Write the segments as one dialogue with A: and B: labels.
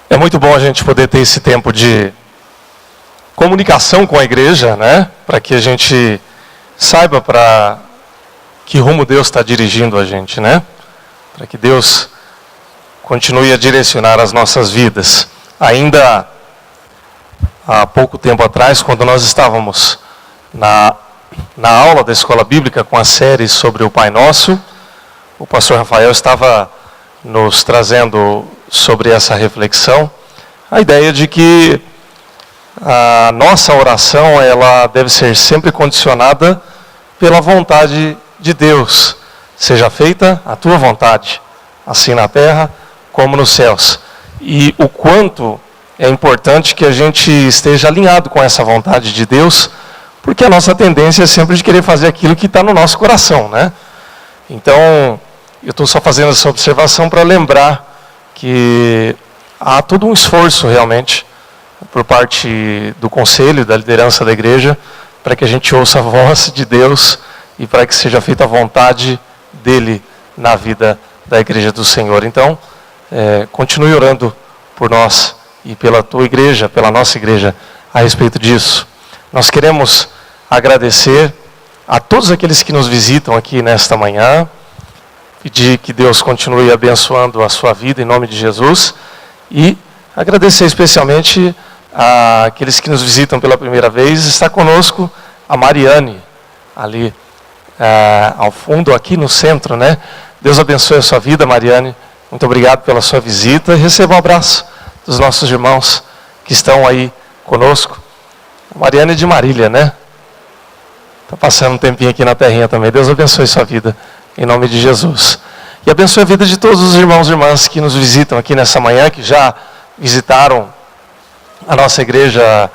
A: É muito bom a gente poder ter esse tempo de comunicação com a igreja, né? Para que a gente saiba para que rumo Deus está dirigindo a gente, né? Para que Deus continue a direcionar as nossas vidas. Ainda há pouco tempo atrás, quando nós estávamos na aula da Escola Bíblica com a série sobre o Pai Nosso, o pastor Rafael estava nos trazendo sobre essa reflexão, a ideia de que a nossa oração ela deve ser sempre condicionada pela vontade de Deus. Seja feita a tua vontade, assim na terra como nos céus. E o quanto é importante que a gente esteja alinhado com essa vontade de Deus, porque a nossa tendência é sempre de querer fazer aquilo que está no nosso coração, né? Então, eu estou só fazendo essa observação para lembrar que há todo um esforço realmente por parte do conselho, da liderança da igreja, para que a gente ouça a voz de Deus e para que seja feita a vontade dele na vida da igreja do Senhor. Então, continue orando por nós e pela tua igreja, pela nossa igreja, a respeito disso. Nós queremos agradecer a todos aqueles que nos visitam aqui nesta manhã, pedir que Deus continue abençoando a sua vida em nome de Jesus e agradecer especialmente àqueles que nos visitam pela primeira vez. Está conosco a Mariane, ali ao fundo, aqui no centro, né? Deus abençoe a sua vida, Mariane. Muito obrigado pela sua visita. Receba um abraço dos nossos irmãos que estão aí conosco. A Mariane é de Marília, né? Está passando um tempinho aqui na terrinha também. Deus abençoe a sua vida. Em nome de Jesus. E abençoe a vida de todos os irmãos e irmãs que nos visitam aqui nessa manhã, que já visitaram a nossa igreja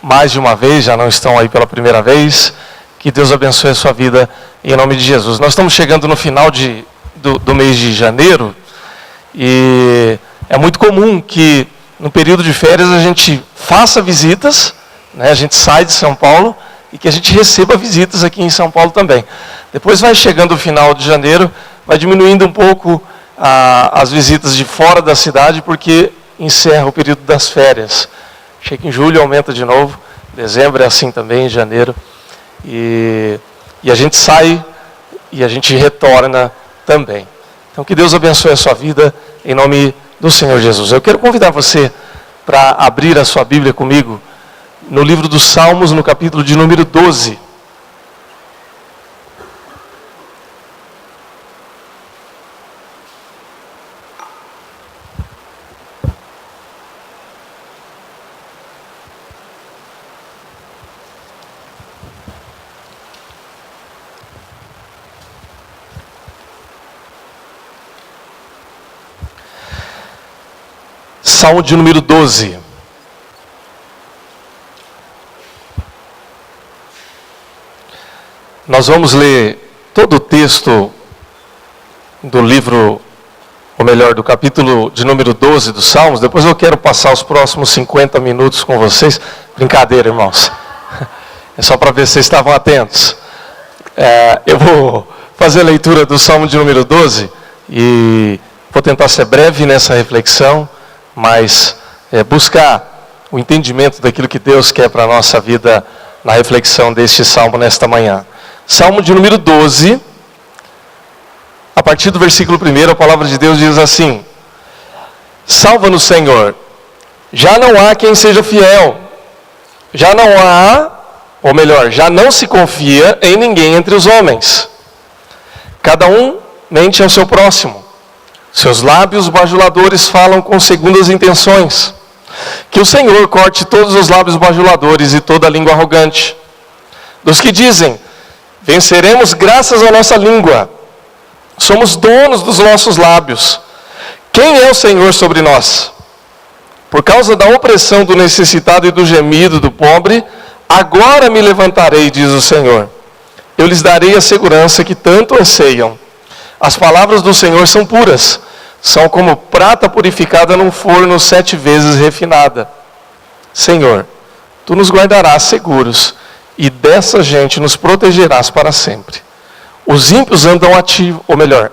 A: mais de uma vez, já não estão aí pela primeira vez. Que Deus abençoe a sua vida em nome de Jesus. Nós estamos chegando no final do mês de janeiro e é muito comum que no período de férias a gente faça visitas, né? A gente sai de São Paulo e que a gente receba visitas aqui em São Paulo também. Depois vai chegando o final de janeiro, vai diminuindo um pouco as visitas de fora da cidade, porque encerra o período das férias. Chega em julho, aumenta de novo, dezembro é assim também, em janeiro. E a gente sai e a gente retorna também. Então que Deus abençoe a sua vida, em nome do Senhor Jesus. Eu quero convidar você para abrir a sua Bíblia comigo, no livro dos Salmos, no capítulo de número 12. Salmo de número 12. Nós vamos ler todo o texto do livro, ou melhor, do capítulo de número 12 dos Salmos. Depois eu quero passar os próximos 50 minutos com vocês. Brincadeira, irmãos. É só para ver se vocês estavam atentos. Eu vou fazer a leitura do Salmo de número 12 e vou tentar ser breve nessa reflexão, mas buscar o entendimento daquilo que Deus quer para a nossa vida na reflexão deste Salmo nesta manhã. Salmo de número 12, a partir do versículo 1, a palavra de Deus diz assim: Salva-nos, Senhor, já não há quem seja fiel, já não há, ou melhor, já não se confia em ninguém entre os homens. Cada um mente ao seu próximo, seus lábios bajuladores falam com segundas intenções. Que o Senhor corte todos os lábios bajuladores e toda a língua arrogante. Dos que dizem: venceremos graças à nossa língua, somos donos dos nossos lábios. Quem é o Senhor sobre nós? Por causa da opressão do necessitado e do gemido do pobre, agora me levantarei, diz o Senhor. Eu lhes darei a segurança que tanto anseiam. As palavras do Senhor são puras, são como prata purificada num forno 7 vezes refinada. Senhor, Tu nos guardarás seguros e dessa gente nos protegerás para sempre. Os ímpios andam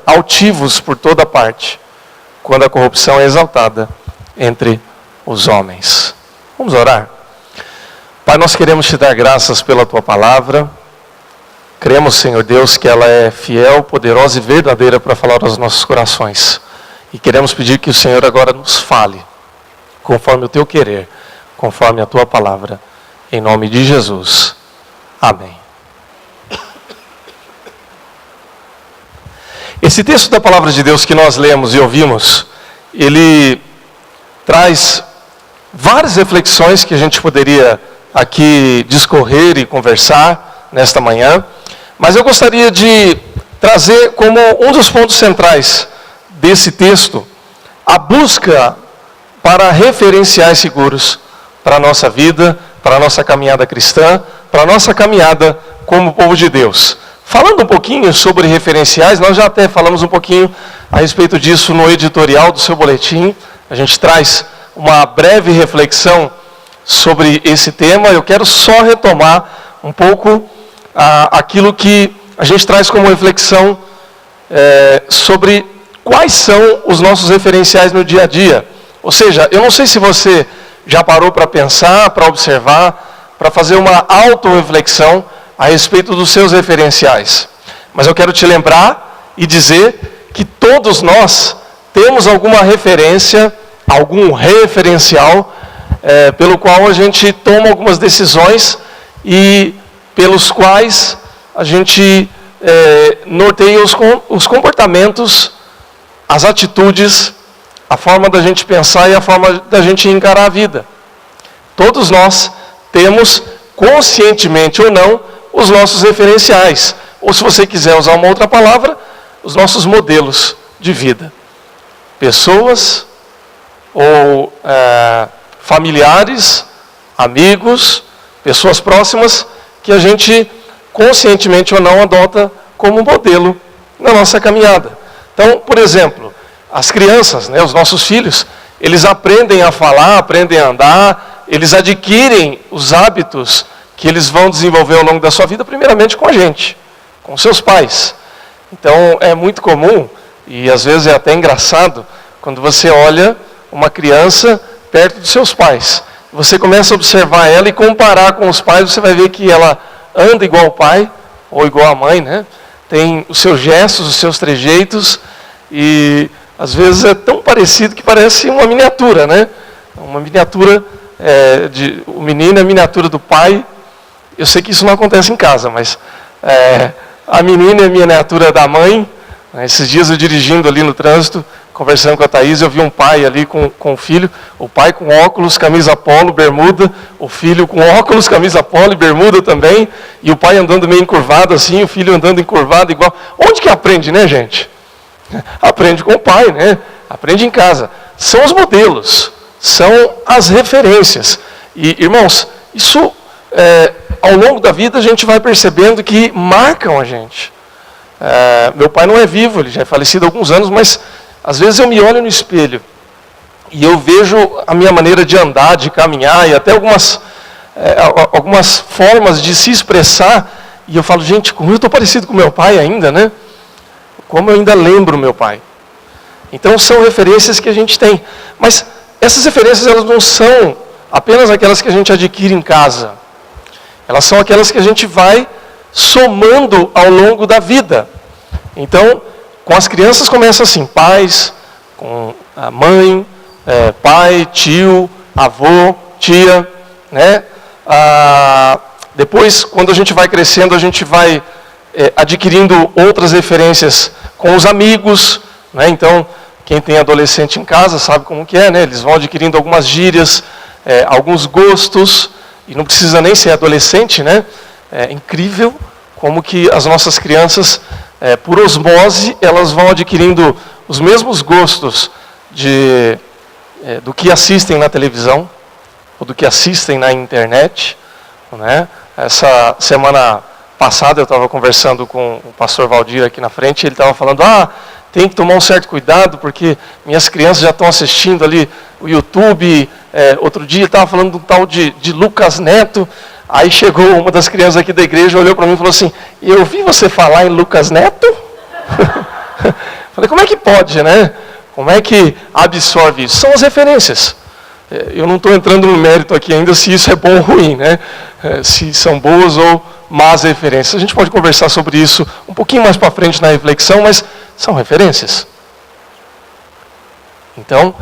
A: altivos por toda parte, quando a corrupção é exaltada entre os homens. Vamos orar? Pai, nós queremos Te dar graças pela Tua palavra. Cremos, Senhor Deus, que ela é fiel, poderosa e verdadeira para falar aos nossos corações. E queremos pedir que o Senhor agora nos fale, conforme o Teu querer, conforme a Tua palavra. Em nome de Jesus. Amém. Esse texto da palavra de Deus que nós lemos e ouvimos, ele traz várias reflexões que a gente poderia aqui discorrer e conversar nesta manhã, mas eu gostaria de trazer como um dos pontos centrais desse texto a busca para referenciais seguros para a nossa vida, para a nossa caminhada cristã, para a nossa caminhada como povo de Deus. Falando um pouquinho sobre referenciais, nós já até falamos um pouquinho a respeito disso no editorial do seu boletim. A gente traz uma breve reflexão sobre esse tema. Eu quero só retomar um pouco aquilo que a gente traz como reflexão sobre quais são os nossos referenciais no dia a dia. Ou seja, eu não sei se você já parou para pensar, para observar, para fazer uma autorreflexão a respeito dos seus referenciais. Mas eu quero te lembrar e dizer que todos nós temos alguma referência, algum referencial, pelo qual a gente toma algumas decisões e pelos quais a gente norteia os comportamentos, as atitudes, a forma da gente pensar e a forma da gente encarar a vida. Todos nós temos, conscientemente ou não, os nossos referenciais. Ou, se você quiser usar uma outra palavra, os nossos modelos de vida. Pessoas ou familiares, amigos, pessoas próximas, que a gente, conscientemente ou não, adota como modelo na nossa caminhada. Então, por exemplo, as crianças, os nossos filhos, eles aprendem a falar, aprendem a andar, eles adquirem os hábitos que eles vão desenvolver ao longo da sua vida, primeiramente com a gente, com seus pais. Então, é muito comum, e às vezes é até engraçado, quando você olha uma criança perto dos seus pais. Você começa a observar ela e comparar com os pais, você vai ver que ela anda igual ao pai, ou igual à mãe, né? Tem os seus gestos, os seus trejeitos, e às vezes é tão parecido que parece uma miniatura, né? Uma miniatura, o menino é a miniatura do pai. Eu sei que isso não acontece em casa, mas a menina é a miniatura da mãe. Esses dias eu dirigindo ali no trânsito, conversando com a Thaís, eu vi um pai ali com o filho, o pai com óculos, camisa polo, bermuda, o filho com óculos, camisa polo e bermuda também, e o pai andando meio encurvado assim, o filho andando encurvado igual. Onde que aprende, né, gente? Aprende com o pai, né? Aprende em casa. São os modelos, são as referências. E, irmãos, isso, ao longo da vida, a gente vai percebendo que marcam a gente. Meu pai não é vivo, ele já é falecido há alguns anos, mas às vezes eu me olho no espelho e eu vejo a minha maneira de andar, de caminhar e até algumas formas de se expressar, e eu falo, gente, como eu estou parecido com meu pai ainda, né? Como eu ainda lembro meu pai. Então são referências que a gente tem. Mas essas referências, elas não são apenas aquelas que a gente adquire em casa. Elas são aquelas que a gente vai somando ao longo da vida. Então, com as crianças começa assim, pais, com a mãe, pai, tio, avô, tia, né? Depois, quando a gente vai crescendo, a gente vai adquirindo outras referências com os amigos, né? Então, quem tem adolescente em casa sabe como que é, né? Eles vão adquirindo algumas gírias, alguns gostos, e não precisa nem ser adolescente, né? É incrível como que as nossas crianças, por osmose, elas vão adquirindo os mesmos gostos do que assistem na televisão, ou do que assistem na internet, né? Essa semana passada eu estava conversando com o pastor Valdir aqui na frente, e ele estava falando, tem que tomar um certo cuidado, porque minhas crianças já estão assistindo ali o YouTube. Outro dia estava falando de um tal de Lucas Neto. Aí chegou uma das crianças aqui da igreja, olhou para mim e falou assim: eu vi você falar em Lucas Neto? Falei, como é que pode, né? Como é que absorve isso? São as referências. Eu não estou entrando no mérito aqui ainda se isso é bom ou ruim, né? Se são boas ou más referências. A gente pode conversar sobre isso um pouquinho mais para frente na reflexão, mas são referências. Então,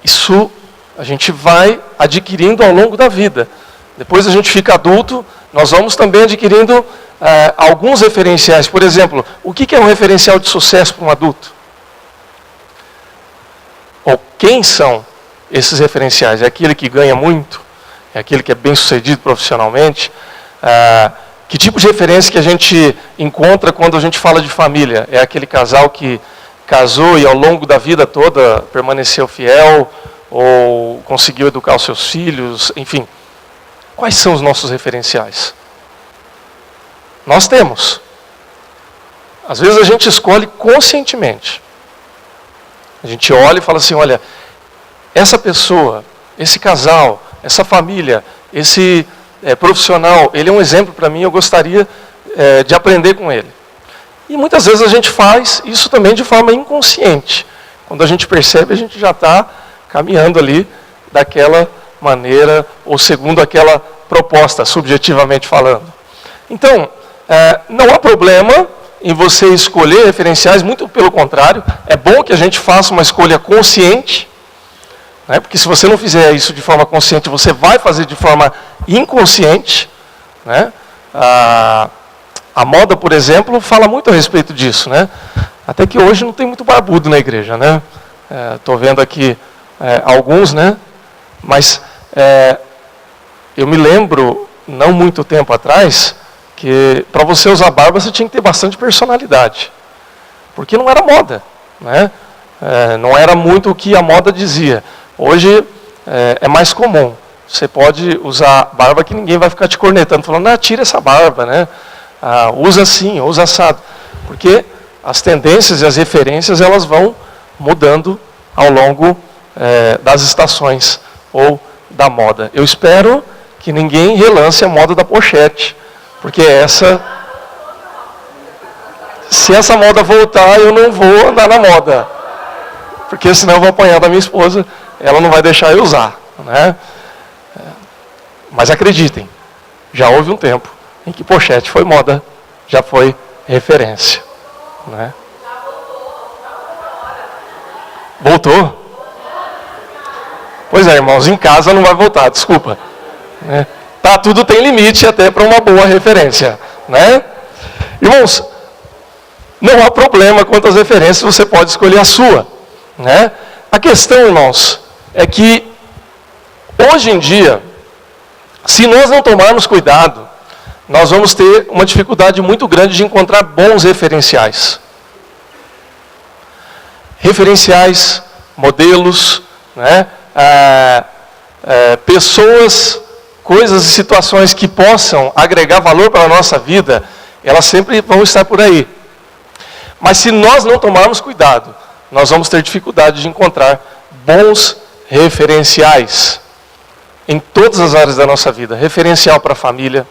A: isso a gente vai adquirindo ao longo da vida. Depois a gente fica adulto, nós vamos também adquirindo alguns referenciais. Por exemplo, o que é um referencial de sucesso para um adulto? Ou quem são esses referenciais? É aquele que ganha muito? É aquele que é bem sucedido profissionalmente? Que tipo de referência que a gente encontra quando a gente fala de família? É aquele casal que casou e ao longo da vida toda permaneceu fiel? Ou conseguiu educar os seus filhos? Enfim, quais são os nossos referenciais? Nós temos. Às vezes a gente escolhe conscientemente. A gente olha e fala assim, olha, essa pessoa, esse casal, essa família, esse profissional, ele é um exemplo para mim, eu gostaria de aprender com ele. E muitas vezes a gente faz isso também de forma inconsciente. Quando a gente percebe, a gente já está caminhando ali daquela maneira, ou segundo aquela proposta, subjetivamente falando. Então, não há problema em você escolher referenciais, muito pelo contrário, é bom que a gente faça uma escolha consciente, né? Porque se você não fizer isso de forma consciente, você vai fazer de forma inconsciente, né? A moda, por exemplo, fala muito a respeito disso, né? Até que hoje não tem muito barbudo na igreja, né? Estou vendo aqui alguns, né? Mas eu me lembro, não muito tempo atrás, que para você usar barba você tinha que ter bastante personalidade. Porque não era moda, né? Não era muito o que a moda dizia. Hoje é mais comum. Você pode usar barba que ninguém vai ficar te cornetando, falando, tira essa barba, né? Usa assim, usa assado. Porque as tendências e as referências elas vão mudando ao longo das estações ou da moda. Eu espero que ninguém relance a moda da pochete, porque se essa moda voltar, eu não vou andar na moda, porque senão eu vou apanhar da minha esposa, ela não vai deixar eu usar, né? Mas acreditem, já houve um tempo em que pochete foi moda, já foi referência, né? Voltou? Pois é, irmãos, em casa não vai voltar, desculpa. Tudo tem limite até para uma boa referência, né? Irmãos, não há problema quanto às referências, você pode escolher a sua, né? A questão, irmãos, é que hoje em dia, se nós não tomarmos cuidado, nós vamos ter uma dificuldade muito grande de encontrar bons referenciais. Referenciais, modelos, né? Pessoas, coisas e situações que possam agregar valor para a nossa vida, elas sempre vão estar por aí. Mas se nós não tomarmos cuidado, nós vamos ter dificuldade de encontrar bons referenciais em todas as áreas da nossa vida. Referencial para a família,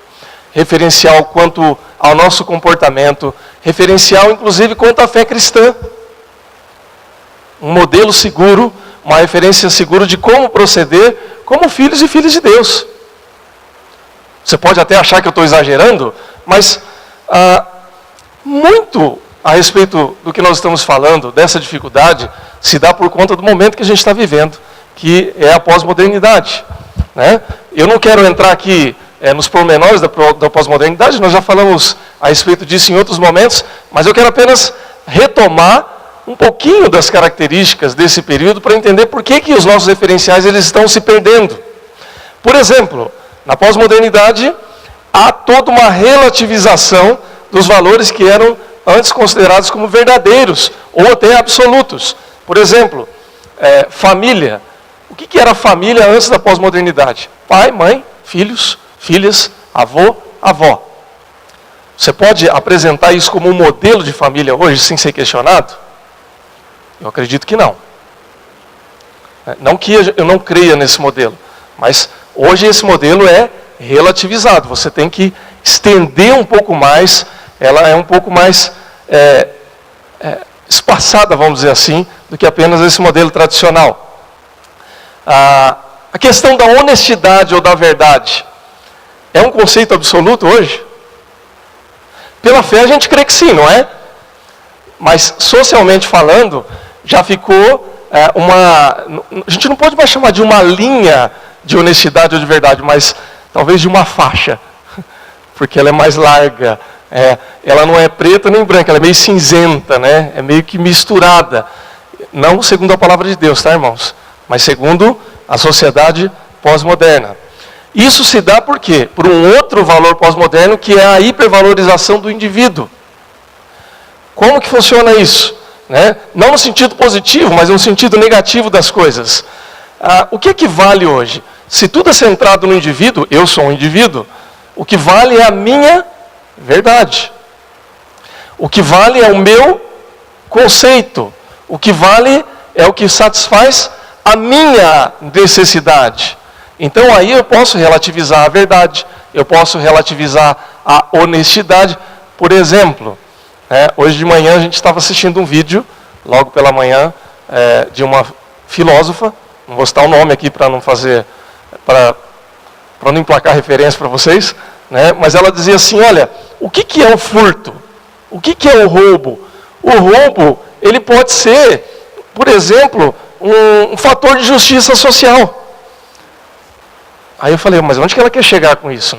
A: referencial quanto ao nosso comportamento, referencial inclusive quanto à fé cristã. Um modelo seguro, uma referência segura de como proceder como filhos e filhas de Deus. Você pode até achar que eu estou exagerando, mas muito a respeito do que nós estamos falando, dessa dificuldade, se dá por conta do momento que a gente está vivendo, que é a pós-modernidade, né? Eu não quero entrar aqui nos pormenores da pós-modernidade, nós já falamos a respeito disso em outros momentos, mas eu quero apenas retomar um pouquinho das características desse período para entender por que os nossos referenciais eles estão se perdendo. Por exemplo, na pós-modernidade, há toda uma relativização dos valores que eram antes considerados como verdadeiros ou até absolutos. Por exemplo, família. O que era família antes da pós-modernidade? Pai, mãe, filhos, filhas, avô, avó. Você pode apresentar isso como um modelo de família hoje, sem ser questionado? Eu acredito que não. Não que eu não creia nesse modelo, mas hoje esse modelo é relativizado. Você tem que estender um pouco mais, ela é um pouco mais espaçada, vamos dizer assim, do que apenas esse modelo tradicional. A questão da honestidade ou da verdade é um conceito absoluto hoje? Pela fé a gente crê que sim, não é? Mas socialmente falando, já ficou a gente não pode mais chamar de uma linha de honestidade ou de verdade, mas talvez de uma faixa, porque ela é mais larga. Ela não é preta nem branca, ela é meio cinzenta, né? É meio que misturada. Não segundo a palavra de Deus, tá, irmãos? Mas segundo a sociedade pós-moderna. Isso se dá por quê? Por um outro valor pós-moderno, que é a hipervalorização do indivíduo. Como que funciona isso? Não no sentido positivo, mas no sentido negativo das coisas. O que vale hoje? Se tudo é centrado no indivíduo, eu sou um indivíduo, o que vale é a minha verdade. O que vale é o meu conceito. O que vale é o que satisfaz a minha necessidade. Então aí eu posso relativizar a verdade, eu posso relativizar a honestidade. Por exemplo, hoje de manhã a gente estava assistindo um vídeo, logo pela manhã, de uma filósofa, não vou citar o nome aqui para não fazer, para não emplacar referência para vocês, mas ela dizia assim, olha, o que é o furto? O que é o roubo? O roubo, ele pode ser, por exemplo, um fator de justiça social. Aí eu falei, mas onde que ela quer chegar com isso,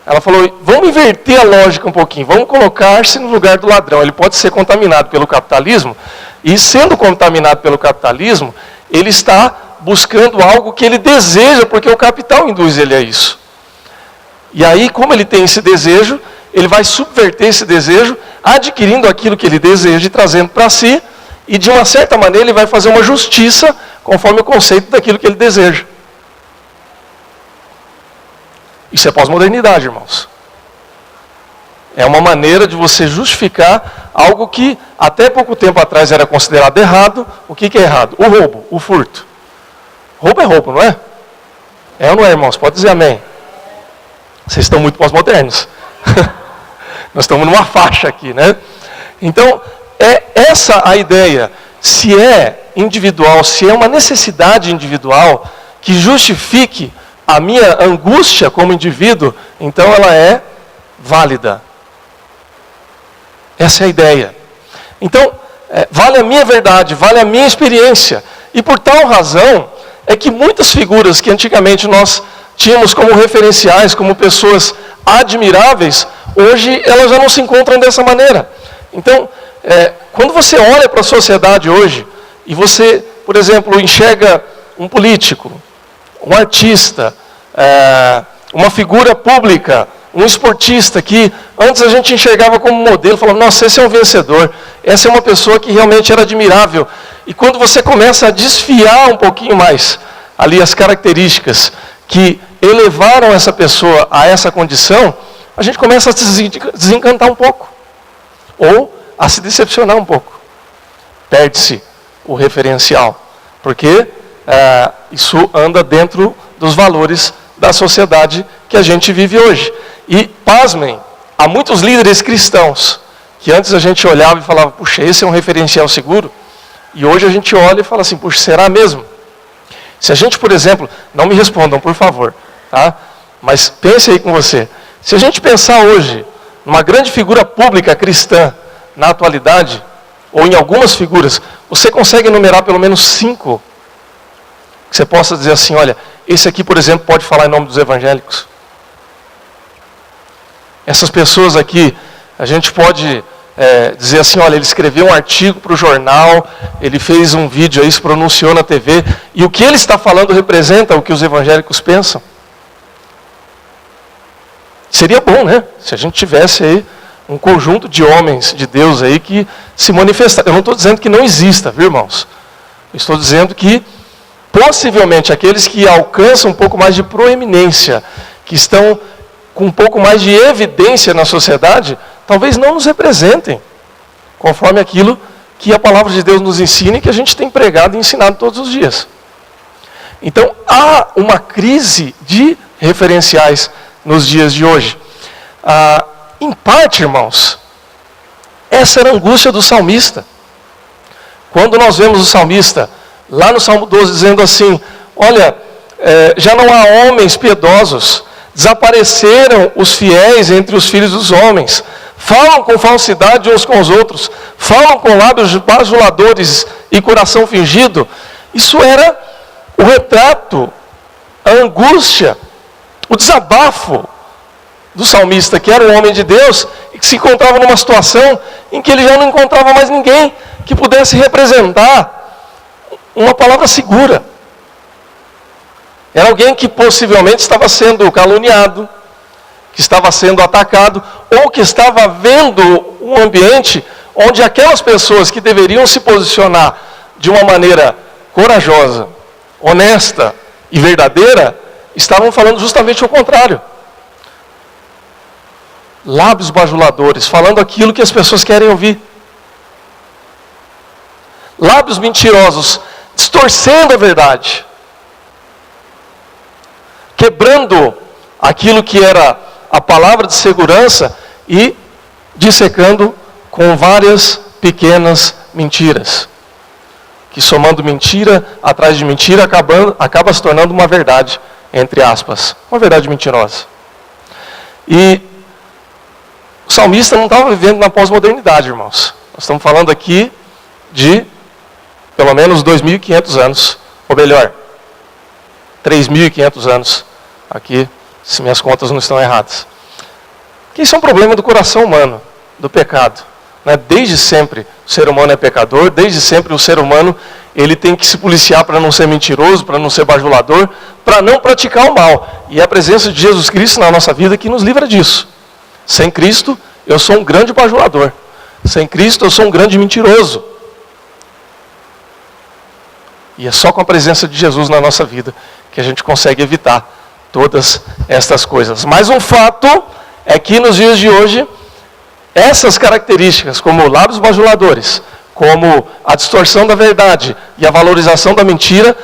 A: Ela falou, vamos inverter a lógica um pouquinho, vamos colocar-se no lugar do ladrão. Ele pode ser contaminado pelo capitalismo, e sendo contaminado pelo capitalismo, ele está buscando algo que ele deseja, porque o capital induz ele a isso. E aí, como ele tem esse desejo, ele vai subverter esse desejo, adquirindo aquilo que ele deseja e trazendo para si, e de uma certa maneira ele vai fazer uma justiça, conforme o conceito daquilo que ele deseja. Isso é pós-modernidade, irmãos. É uma maneira de você justificar algo que até pouco tempo atrás era considerado errado. O que é errado? O roubo, o furto. Roubo é roubo, não é? É ou não é, irmãos? Pode dizer amém. Vocês estão muito pós-modernos. Nós estamos numa faixa aqui, Então, é essa a ideia. Se é individual, se é uma necessidade individual que justifique a minha angústia como indivíduo, então ela é válida. Essa é a ideia. Então, vale a minha verdade, vale a minha experiência. E por tal razão, é que muitas figuras que antigamente nós tínhamos como referenciais, como pessoas admiráveis, hoje elas já não se encontram dessa maneira. Então, quando você olha para a sociedade hoje, e você, por exemplo, enxerga um político, um artista, uma figura pública, um esportista que antes a gente enxergava como modelo, falava, nossa, esse é um vencedor, essa é uma pessoa que realmente era admirável. E quando você começa a desfiar um pouquinho mais ali as características que elevaram essa pessoa a essa condição, a gente começa a se desencantar um pouco, ou a se decepcionar um pouco. Perde-se o referencial, porque isso anda dentro dos valores da sociedade que a gente vive hoje. E, pasmem, há muitos líderes cristãos que antes a gente olhava e falava, puxa, esse é um referencial seguro, e hoje a gente olha e fala assim, puxa, será mesmo? Se a gente, por exemplo, não me respondam, por favor, tá? Mas pense aí com você, se a gente pensar hoje numa grande figura pública cristã na atualidade, ou em algumas figuras, você consegue enumerar pelo menos 5 que você possa dizer assim, olha, esse aqui, por exemplo, pode falar em nome dos evangélicos. Essas pessoas aqui, a gente pode dizer assim, olha, ele escreveu um artigo para o jornal, ele fez um vídeo aí, se pronunciou na TV, e o que ele está falando representa o que os evangélicos pensam. Seria bom, se a gente tivesse aí um conjunto de homens de Deus aí que se manifestassem. Eu não estou dizendo que não exista, viu, irmãos? Eu estou dizendo que possivelmente aqueles que alcançam um pouco mais de proeminência, que estão com um pouco mais de evidência na sociedade, talvez não nos representem, conforme aquilo que a palavra de Deus nos ensina e que a gente tem pregado e ensinado todos os dias. Então, há uma crise de referenciais nos dias de hoje. Em parte, irmãos, essa era a angústia do salmista. Quando nós vemos o salmista, lá no Salmo 12, dizendo assim, olha, já não há homens piedosos, desapareceram os fiéis entre os filhos dos homens, falam com falsidade uns com os outros, falam com lábios bajuladores e coração fingido. Isso era o retrato, a angústia, o desabafo do salmista, que era um homem de Deus, e que se encontrava numa situação em que ele já não encontrava mais ninguém que pudesse representar uma palavra segura. Era alguém que possivelmente estava sendo caluniado, que estava sendo atacado, ou que estava vendo um ambiente onde aquelas pessoas que deveriam se posicionar de uma maneira corajosa, honesta e verdadeira, estavam falando justamente o contrário. Lábios bajuladores, falando aquilo que as pessoas querem ouvir. Lábios mentirosos, distorcendo a verdade. Quebrando aquilo que era a palavra de segurança e dissecando com várias pequenas mentiras. Que somando mentira atrás de mentira acaba se tornando uma verdade, entre aspas. Uma verdade mentirosa. E o salmista não estava vivendo na pós-modernidade, irmãos. Nós estamos falando aqui de pelo menos 2.500 anos, ou melhor, 3.500 anos, aqui, se minhas contas não estão erradas. Que isso é um problema do coração humano, do pecado. Né? Desde sempre o ser humano é pecador, desde sempre o ser humano ele tem que se policiar para não ser mentiroso, para não ser bajulador, para não praticar o mal. E é a presença de Jesus Cristo na nossa vida que nos livra disso. Sem Cristo, eu sou um grande bajulador. Sem Cristo, eu sou um grande mentiroso. E é só com a presença de Jesus na nossa vida que a gente consegue evitar todas estas coisas. Mas um fato é que nos dias de hoje, essas características, como lábios bajuladores, como a distorção da verdade e a valorização da mentira,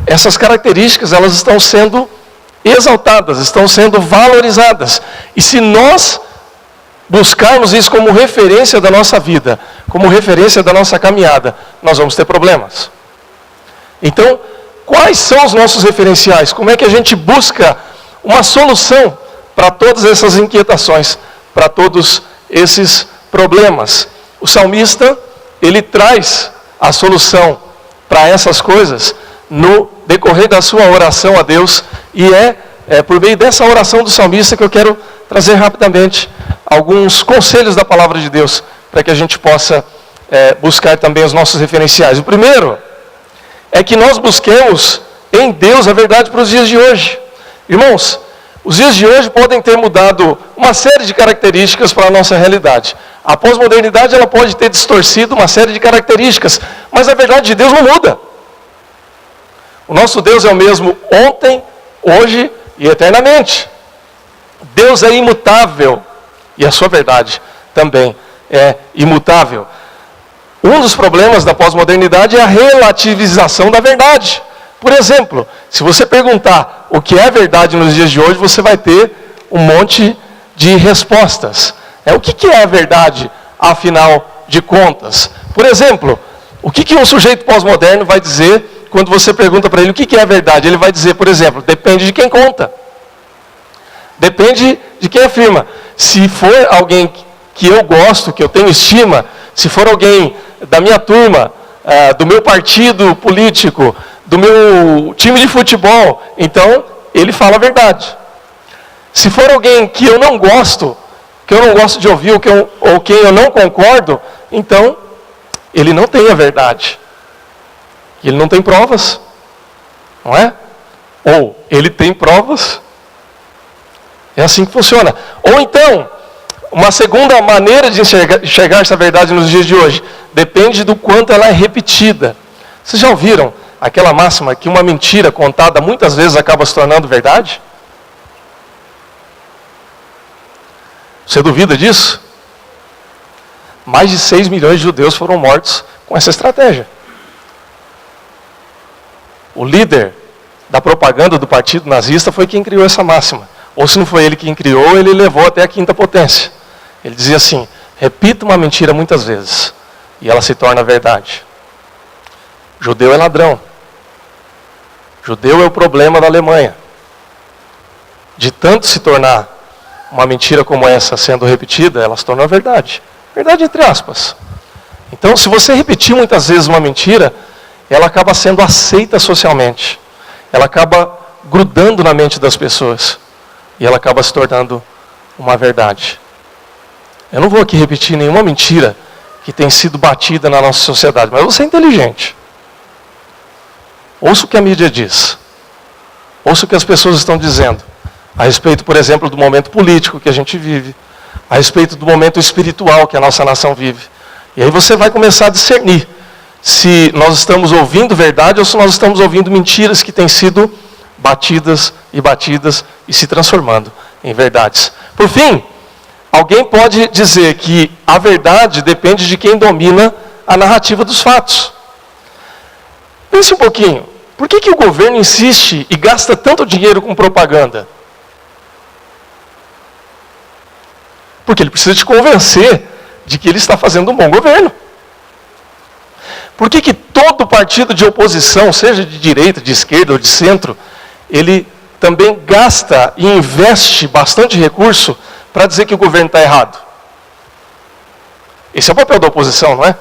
A: essas características elas estão sendo exaltadas, estão sendo valorizadas. E se nós buscarmos isso como referência da nossa vida, como referência da nossa caminhada, nós vamos ter problemas. Então, quais são os nossos referenciais? Como é que a gente busca uma solução para todas essas inquietações, para todos esses problemas? O salmista, ele traz a solução para essas coisas no decorrer da sua oração a Deus, e é por meio dessa oração do salmista que eu quero trazer rapidamente alguns conselhos da palavra de Deus, para que a gente possa buscar também os nossos referenciais. O primeiro é que nós busquemos em Deus a verdade para os dias de hoje. Irmãos, os dias de hoje podem ter mudado uma série de características para a nossa realidade. A pós-modernidade ela pode ter distorcido uma série de características, mas a verdade de Deus não muda. O nosso Deus é o mesmo ontem, hoje e eternamente. Deus é imutável e a sua verdade também é imutável. Um dos problemas da pós-modernidade é a relativização da verdade. Por exemplo, se você perguntar o que é verdade nos dias de hoje, você vai ter um monte de respostas. O que é a verdade, afinal de contas? Por exemplo, o que um sujeito pós-moderno vai dizer quando você pergunta para ele o que é a verdade? Ele vai dizer, por exemplo, depende de quem conta. Depende de quem afirma. Se for alguém que eu gosto, que eu tenho estima, se for alguém da minha turma, do meu partido político, do meu time de futebol, então ele fala a verdade. Se for alguém que eu não gosto, que eu não gosto de ouvir, ou quem eu não concordo, então ele não tem a verdade. Ele não tem provas, não é? Ou ele tem provas. É assim que funciona. Ou então, uma segunda maneira de enxergar essa verdade nos dias de hoje, depende do quanto ela é repetida. Vocês já ouviram aquela máxima que uma mentira contada muitas vezes acaba se tornando verdade? Você duvida disso? Mais de 6 milhões de judeus foram mortos com essa estratégia. O líder da propaganda do partido nazista foi quem criou essa máxima. Ou se não foi ele quem criou, ele levou até a quinta potência. Ele dizia assim: repita uma mentira muitas vezes, e ela se torna verdade. Judeu é ladrão. Judeu é o problema da Alemanha. De tanto se tornar uma mentira como essa sendo repetida, ela se torna verdade. Verdade entre aspas. Então, se você repetir muitas vezes uma mentira, ela acaba sendo aceita socialmente. Ela acaba grudando na mente das pessoas. E ela acaba se tornando uma verdade. Eu não vou aqui repetir nenhuma mentira que tem sido batida na nossa sociedade, mas você é inteligente. Ouça o que a mídia diz. Ouça o que as pessoas estão dizendo. A respeito, por exemplo, do momento político que a gente vive. A respeito do momento espiritual que a nossa nação vive. E aí você vai começar a discernir se nós estamos ouvindo verdade ou se nós estamos ouvindo mentiras que têm sido batidas e se transformando em verdades. Por fim, alguém pode dizer que a verdade depende de quem domina a narrativa dos fatos. Pense um pouquinho. Por que o governo insiste e gasta tanto dinheiro com propaganda? Porque ele precisa te convencer de que ele está fazendo um bom governo. Por que todo partido de oposição, seja de direita, de esquerda ou de centro, ele também gasta e investe bastante recurso para dizer que o governo está errado? Esse é o papel da oposição, não é?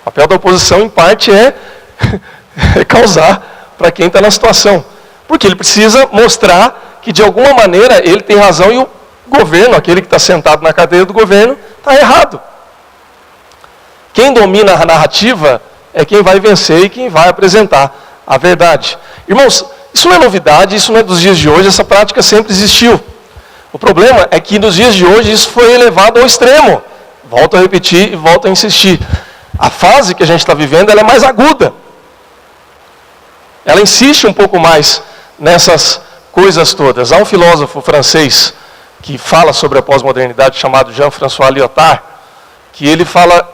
A: O papel da oposição, em parte, é causar para quem está na situação. Porque ele precisa mostrar que, de alguma maneira, ele tem razão e o governo, aquele que está sentado na cadeira do governo, está errado. Quem domina a narrativa é quem vai vencer e quem vai apresentar a verdade. Irmãos, isso não é novidade, isso não é dos dias de hoje, essa prática sempre existiu. O problema é que nos dias de hoje isso foi elevado ao extremo. Volto a repetir e volto a insistir. A fase que a gente está vivendo, ela é mais aguda. Ela insiste um pouco mais nessas coisas todas. Há um filósofo francês que fala sobre a pós-modernidade, chamado Jean-François Lyotard, que ele fala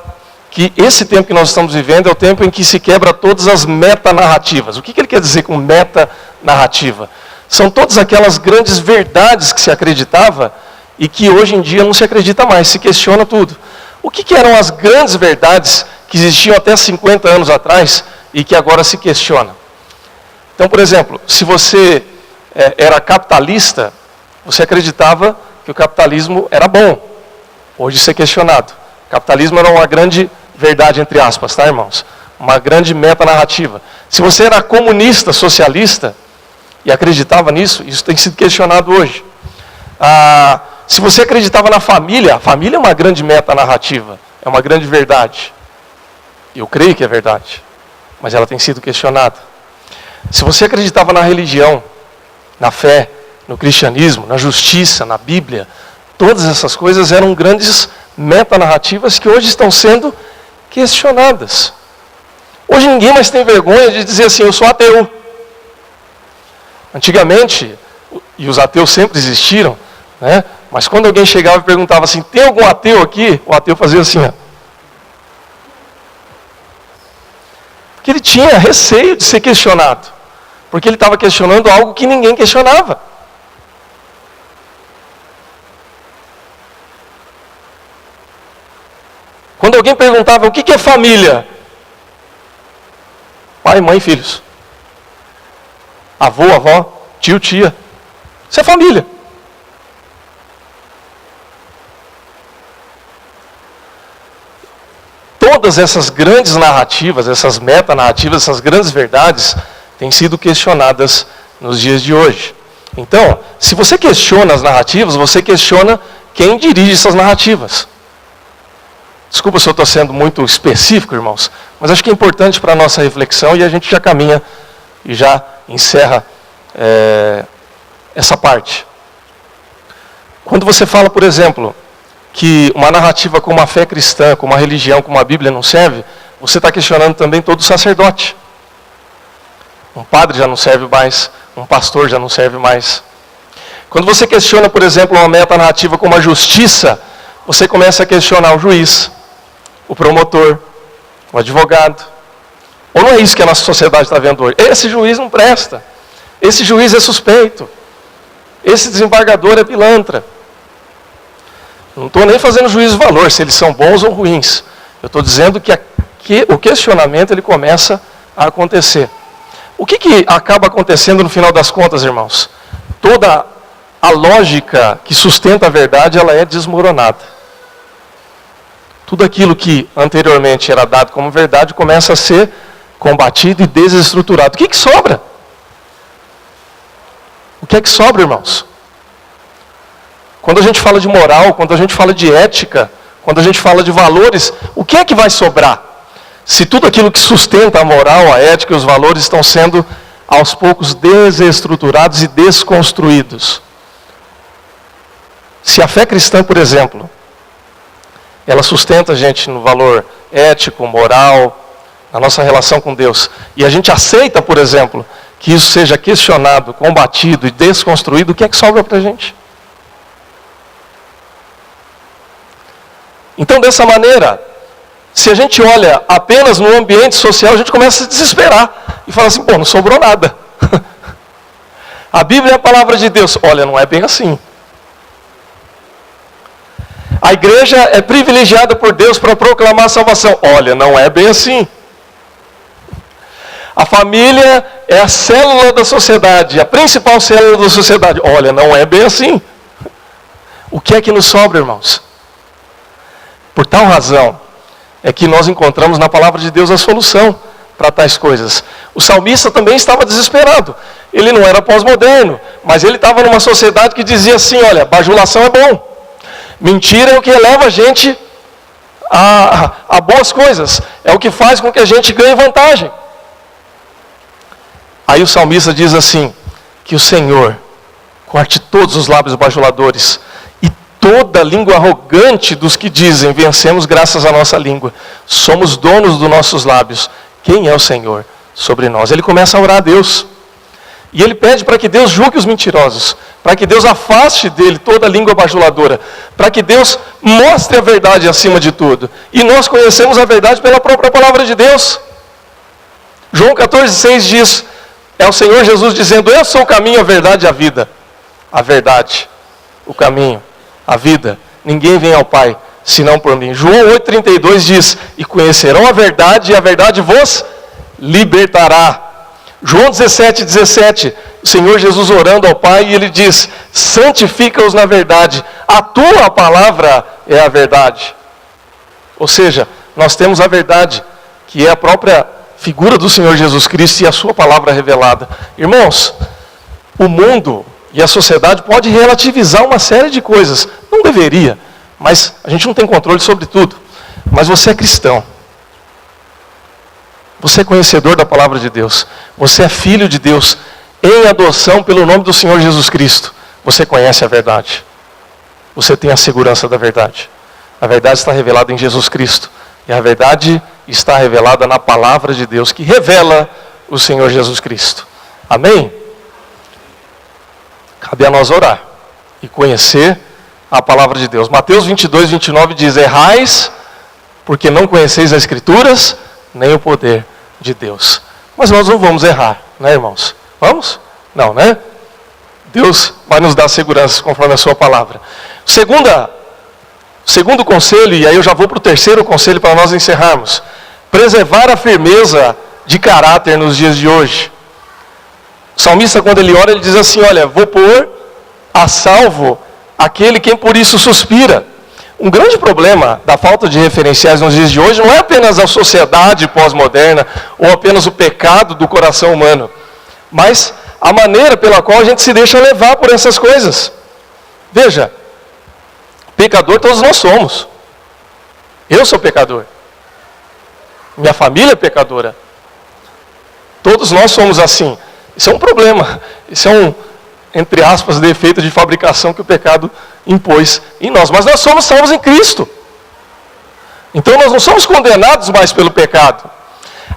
A: que esse tempo que nós estamos vivendo é o tempo em que se quebra todas as metanarrativas. O que ele quer dizer com metanarrativa? São todas aquelas grandes verdades que se acreditava e que hoje em dia não se acredita mais, se questiona tudo. O que eram as grandes verdades que existiam até 50 anos atrás e que agora se questiona? Então, por exemplo, se você era capitalista, você acreditava que o capitalismo era bom. Hoje isso é questionado. O capitalismo era uma grande verdade, entre aspas, tá, irmãos? Uma grande metanarrativa. Se você era comunista, socialista, e acreditava nisso, isso tem sido questionado hoje. Se você acreditava na família, a família é uma grande metanarrativa, é uma grande verdade. Eu creio que é verdade, mas ela tem sido questionada. Se você acreditava na religião, na fé, no cristianismo, na justiça, na Bíblia, todas essas coisas eram grandes metanarrativas que hoje estão sendo questionadas. Hoje ninguém mais tem vergonha de dizer assim, eu sou ateu. Antigamente, e os ateus sempre existiram, né? Mas quando alguém chegava e perguntava assim, tem algum ateu aqui? O ateu fazia assim, ó. Porque ele tinha receio de ser questionado. Porque ele estava questionando algo que ninguém questionava. Quando alguém perguntava o que é família? Pai, mãe e filhos. Avô, avó, tio, tia. Isso é família. Todas essas grandes narrativas, essas metanarrativas, essas grandes verdades, têm sido questionadas nos dias de hoje. Então, se você questiona as narrativas, você questiona quem dirige essas narrativas. Desculpa se eu estou sendo muito específico, irmãos, mas acho que é importante para a nossa reflexão e a gente já caminha e já encerra essa parte. Quando você fala, por exemplo, que uma narrativa como a fé cristã, como a religião, como a Bíblia não serve, você está questionando também todo sacerdote. Um padre já não serve mais, um pastor já não serve mais. Quando você questiona, por exemplo, uma metanarrativa como a justiça, você começa a questionar o juiz, o promotor, um advogado. Ou não é isso que a nossa sociedade está vendo hoje? Esse juiz não presta. Esse juiz é suspeito. Esse desembargador é pilantra. Não estou nem fazendo juízo de valor, se eles são bons ou ruins. Eu estou dizendo que o questionamento ele começa a acontecer. O que acaba acontecendo no final das contas, irmãos? Toda a lógica que sustenta a verdade, ela é desmoronada. Tudo aquilo que anteriormente era dado como verdade começa a ser combatido e desestruturado. O que sobra? O que é que sobra, irmãos? Quando a gente fala de moral, quando a gente fala de ética, quando a gente fala de valores, o que é que vai sobrar? Se tudo aquilo que sustenta a moral, a ética e os valores estão sendo, aos poucos, desestruturados e desconstruídos. Se a fé cristã, por exemplo, ela sustenta a gente no valor ético, moral, na nossa relação com Deus, e a gente aceita, por exemplo, que isso seja questionado, combatido e desconstruído, o que é que sobra para a gente? Então, dessa maneira, se a gente olha apenas no ambiente social, a gente começa a se desesperar e fala assim, pô, não sobrou nada. A Bíblia é a palavra de Deus. Olha, não é bem assim. A igreja é privilegiada por Deus para proclamar a salvação. Olha, não é bem assim. A família é a célula da sociedade, a principal célula da sociedade. Olha, não é bem assim. O que é que nos sobra, irmãos? Por tal razão, é que nós encontramos na palavra de Deus a solução para tais coisas. O salmista também estava desesperado. Ele não era pós-moderno, mas ele estava numa sociedade que dizia assim, olha, bajulação é bom. Mentira é o que eleva a gente a boas coisas. É o que faz com que a gente ganhe vantagem. Aí o salmista diz assim, que o Senhor corte todos os lábios bajuladores e toda língua arrogante dos que dizem, vencemos graças à nossa língua. Somos donos dos nossos lábios. Quem é o Senhor sobre nós? Ele começa a orar a Deus. E ele pede para que Deus julgue os mentirosos, para que Deus afaste dele toda a língua bajuladora, para que Deus mostre a verdade acima de tudo. E nós conhecemos a verdade pela própria palavra de Deus. João 14,6 diz, é o Senhor Jesus dizendo, eu sou o caminho, a verdade e a vida. A verdade, o caminho, a vida. Ninguém vem ao Pai, senão por mim. João 8,32 diz, e conhecerão a verdade, e a verdade vos libertará. João 17,17, o Senhor Jesus orando ao Pai, e Ele diz, santifica-os na verdade, a tua palavra é a verdade. Ou seja, nós temos a verdade, que é a própria figura do Senhor Jesus Cristo e a sua palavra revelada. Irmãos, o mundo e a sociedade pode relativizar uma série de coisas. Não deveria, mas a gente não tem controle sobre tudo. Mas você é cristão. Você é conhecedor da palavra de Deus. Você é filho de Deus em adoção pelo nome do Senhor Jesus Cristo. Você conhece a verdade. Você tem a segurança da verdade. A verdade está revelada em Jesus Cristo. E a verdade está revelada na palavra de Deus, que revela o Senhor Jesus Cristo. Amém? Cabe a nós orar e conhecer a palavra de Deus. Mateus 22:29 diz, errais, porque não conheceis as Escrituras, nem o poder de Deus. Mas nós não vamos errar, né, irmãos? Vamos? Não, né? Deus vai nos dar segurança conforme a sua palavra. Segundo conselho, e aí eu já vou para o terceiro conselho para nós encerrarmos. Preservar a firmeza de caráter nos dias de hoje. O salmista, quando ele ora, ele diz assim, olha, vou pôr a salvo aquele quem por isso suspira. Um grande problema da falta de referenciais nos dias de hoje não é apenas a sociedade pós-moderna ou apenas o pecado do coração humano, mas a maneira pela qual a gente se deixa levar por essas coisas. Veja, pecador todos nós somos. Eu sou pecador. Minha família é pecadora. Todos nós somos assim. Isso é um problema. Isso é um, entre aspas, defeito de fabricação que o pecado impôs em nós. Mas nós somos salvos em Cristo. Então nós não somos condenados mais pelo pecado.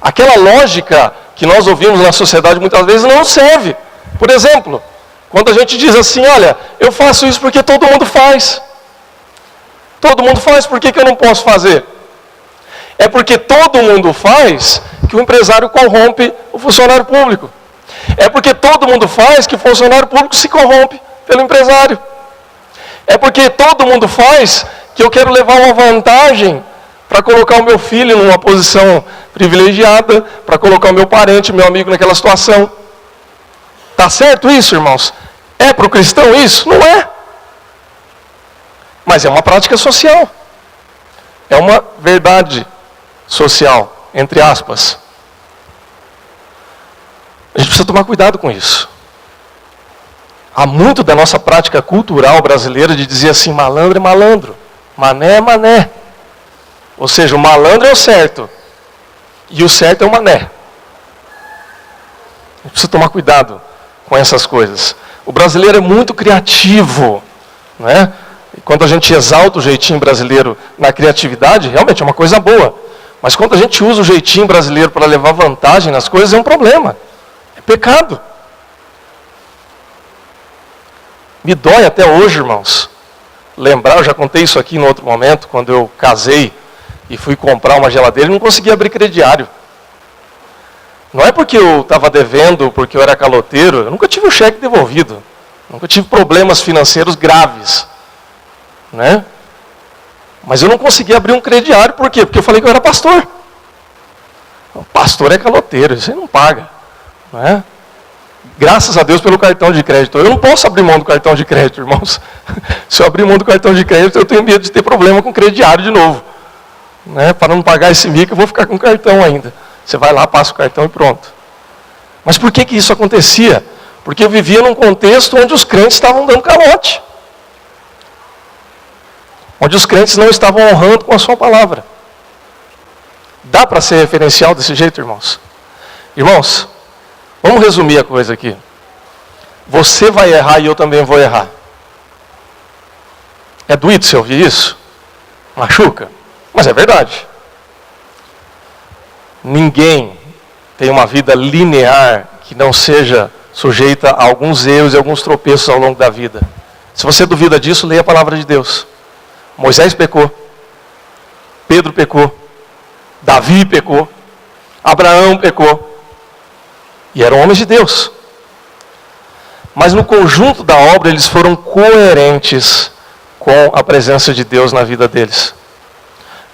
A: Aquela lógica que nós ouvimos na sociedade muitas vezes não serve. Por exemplo, quando a gente diz assim, olha, eu faço isso porque todo mundo faz. Todo mundo faz, por que eu não posso fazer? É porque todo mundo faz que o empresário corrompe o funcionário público. É porque todo mundo faz que o funcionário público se corrompe pelo empresário. É porque todo mundo faz que eu quero levar uma vantagem para colocar o meu filho numa posição privilegiada, para colocar o meu parente, meu amigo naquela situação. Tá certo isso, irmãos? É para o cristão isso? Não é. Mas é uma prática social. É uma verdade social, entre aspas. A gente precisa tomar cuidado com isso. Há muito da nossa prática cultural brasileira de dizer assim, malandro é malandro, mané é mané. Ou seja, o malandro é o certo, e o certo é o mané. A gente precisa tomar cuidado com essas coisas. O brasileiro é muito criativo, não é? E quando a gente exalta o jeitinho brasileiro na criatividade, realmente é uma coisa boa. Mas quando a gente usa o jeitinho brasileiro para levar vantagem nas coisas, é um problema. É pecado. Me dói até hoje, irmãos, lembrar, eu já contei isso aqui em outro momento, quando eu casei e fui comprar uma geladeira e não consegui abrir crediário. Não é porque eu estava devendo, porque eu era caloteiro, eu nunca tive o cheque devolvido. Nunca tive problemas financeiros graves. Né? Mas eu não consegui abrir um crediário, por quê? Porque eu falei que eu era pastor. O pastor é caloteiro, isso aí não paga. Não é? Graças a Deus pelo cartão de crédito. Eu não posso abrir mão do cartão de crédito, irmãos. Se eu abrir mão do cartão de crédito, eu tenho medo de ter problema com o crediário de novo. Né? Para não pagar esse mico, eu vou ficar com o cartão ainda. Você vai lá, passa o cartão e pronto. Mas por que isso acontecia? Porque eu vivia num contexto onde os crentes estavam dando calote. Onde os crentes não estavam honrando com a sua palavra. Dá para ser referencial desse jeito, irmãos? Irmãos, vamos resumir a coisa aqui. Você vai errar e eu também vou errar. É doído você ouvir isso? Machuca? Mas é verdade. Ninguém tem uma vida linear que não seja sujeita a alguns erros e alguns tropeços ao longo da vida. Se você duvida disso, leia a palavra de Deus. Moisés pecou. Pedro pecou. Davi pecou. Abraão pecou. E eram homens de Deus. Mas no conjunto da obra eles foram coerentes com a presença de Deus na vida deles.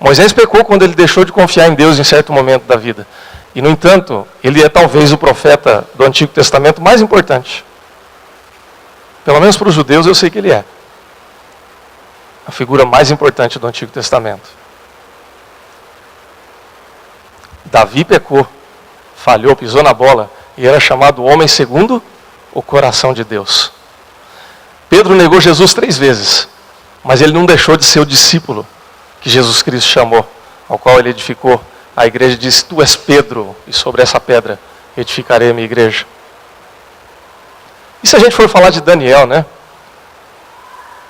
A: Moisés pecou quando ele deixou de confiar em Deus em certo momento da vida. E, no entanto, ele é talvez o profeta do Antigo Testamento mais importante. Pelo menos para os judeus eu sei que ele é. A figura mais importante do Antigo Testamento. Davi pecou, falhou, pisou na bola e era chamado homem segundo o coração de Deus. Pedro negou Jesus 3 vezes, mas ele não deixou de ser o discípulo que Jesus Cristo chamou, ao qual ele edificou. A igreja disse, tu és Pedro, e sobre essa pedra edificarei a minha igreja. E se a gente for falar de Daniel, né?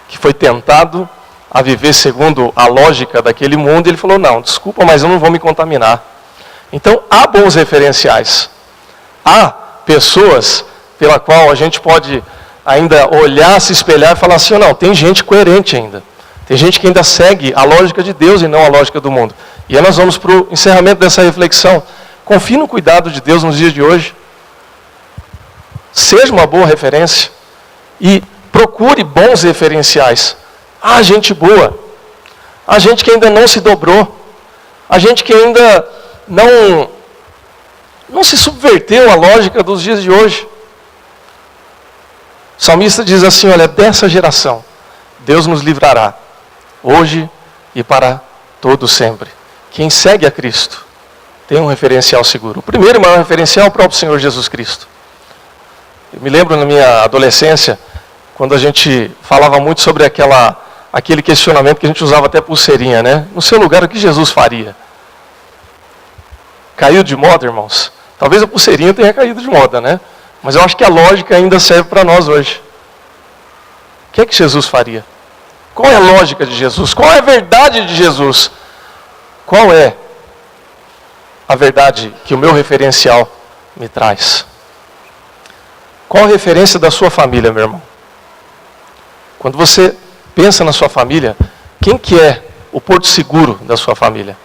A: Que foi tentado a viver segundo a lógica daquele mundo, ele falou, não, desculpa, mas eu não vou me contaminar. Então, há bons referenciais. Há pessoas pela qual a gente pode ainda olhar, se espelhar e falar assim, não, tem gente coerente ainda. Tem gente que ainda segue a lógica de Deus e não a lógica do mundo. E aí nós vamos para o encerramento dessa reflexão. Confie no cuidado de Deus nos dias de hoje. Seja uma boa referência. E procure bons referenciais. Há gente boa. Há gente que ainda não se dobrou. Há gente que ainda não se subverteu à lógica dos dias de hoje. O salmista diz assim, olha, dessa geração, Deus nos livrará, hoje e para todo sempre. Quem segue a Cristo tem um referencial seguro. O primeiro e maior referencial é o próprio Senhor Jesus Cristo. Eu me lembro na minha adolescência, quando a gente falava muito sobre aquele questionamento que a gente usava até pulseirinha, né? No seu lugar, o que Jesus faria? Caiu de moda, irmãos? Talvez a pulseirinha tenha caído de moda, né? Mas eu acho que a lógica ainda serve para nós hoje. O que é que Jesus faria? Qual é a lógica de Jesus? Qual é a verdade de Jesus? Qual é a verdade que o meu referencial me traz? Qual a referência da sua família, meu irmão? Quando você pensa na sua família, quem que é o porto seguro da sua família?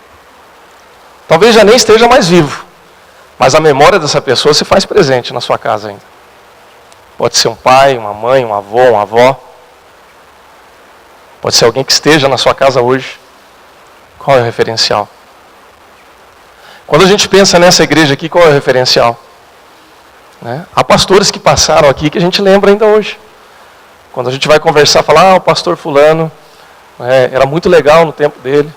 A: Talvez já nem esteja mais vivo, mas a memória dessa pessoa se faz presente na sua casa ainda. Pode ser um pai, uma mãe, um avô, uma avó. Pode ser alguém que esteja na sua casa hoje. Qual é o referencial? Quando a gente pensa nessa igreja aqui, qual é o referencial? Né? Há pastores que passaram aqui que a gente lembra ainda hoje. Quando a gente vai conversar, falar, o pastor fulano, era muito legal no tempo dele.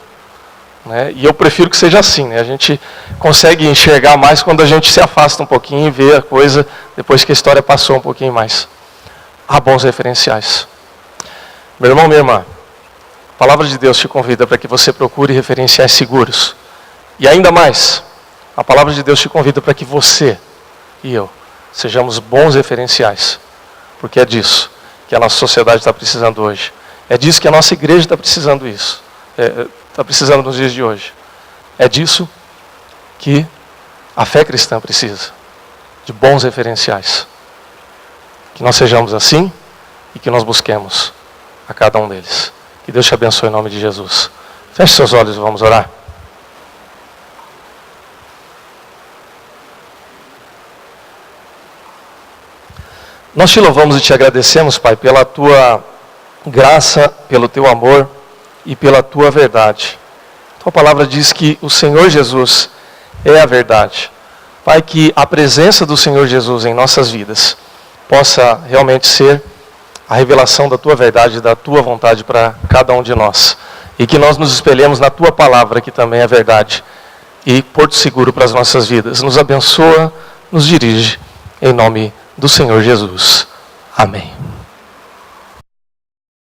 A: Né? E eu prefiro que seja assim. Né? A gente consegue enxergar mais quando a gente se afasta um pouquinho e vê a coisa depois que a história passou um pouquinho mais. Há bons referenciais. Meu irmão, minha irmã, a palavra de Deus te convida para que você procure referenciais seguros. E ainda mais, a palavra de Deus te convida para que você e eu sejamos bons referenciais. Porque é disso que a nossa sociedade está precisando hoje. É disso que a nossa igreja está precisando isso. Está precisando nos dias de hoje. É disso que a fé cristã precisa. De bons referenciais. Que nós sejamos assim e que nós busquemos a cada um deles. Que Deus te abençoe em nome de Jesus. Feche seus olhos e vamos orar. Nós te louvamos e te agradecemos, Pai, pela tua graça, pelo teu amor e pela tua verdade. Tua palavra diz que o Senhor Jesus é a verdade. Pai, que a presença do Senhor Jesus em nossas vidas possa realmente ser a revelação da tua verdade e da tua vontade para cada um de nós. E que nós nos espelhemos na tua palavra, que também é verdade, e porto seguro para as nossas vidas. Nos abençoa, nos dirige, em nome do Senhor Jesus. Amém.